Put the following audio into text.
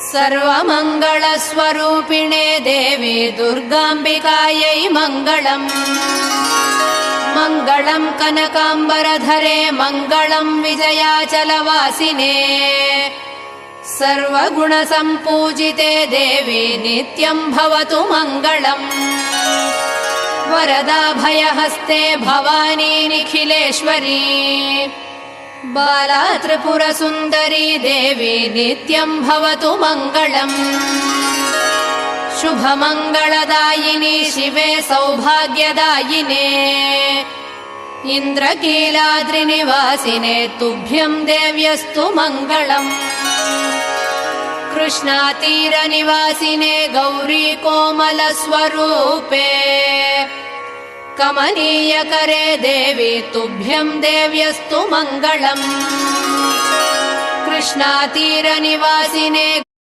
सर्वमङ्गलस्वरूपिणे देवी दुर्गाम्बिकायै मङ्गलम्। मङ्गलम् कनकाम्बरधरे मङ्गलम् विजयाचलवासिने। सर्वगुणसम्पूजिते देवी नित्यम् भवतु मङ्गलम्। वरदाभयहस्ते भवानी निखिलेश्वरी। बाला त्रिपुरसुन्दरी देवी नित्यम् भवतु मङ्गलम्। शुभमङ्गलदायिनी शिवे सौभाग्यदायिने। इन्द्रकीलाद्रिनिवासिने तुभ्यम् देव्यस्तु मङ्गलम्। कृष्णातीरनिवासिने गौरी कोमलस्वरूपे। कमनीयकरे देवी तुभ्यम् देव्यस्तु मङ्गलम्। कृष्णातीरनिवासिने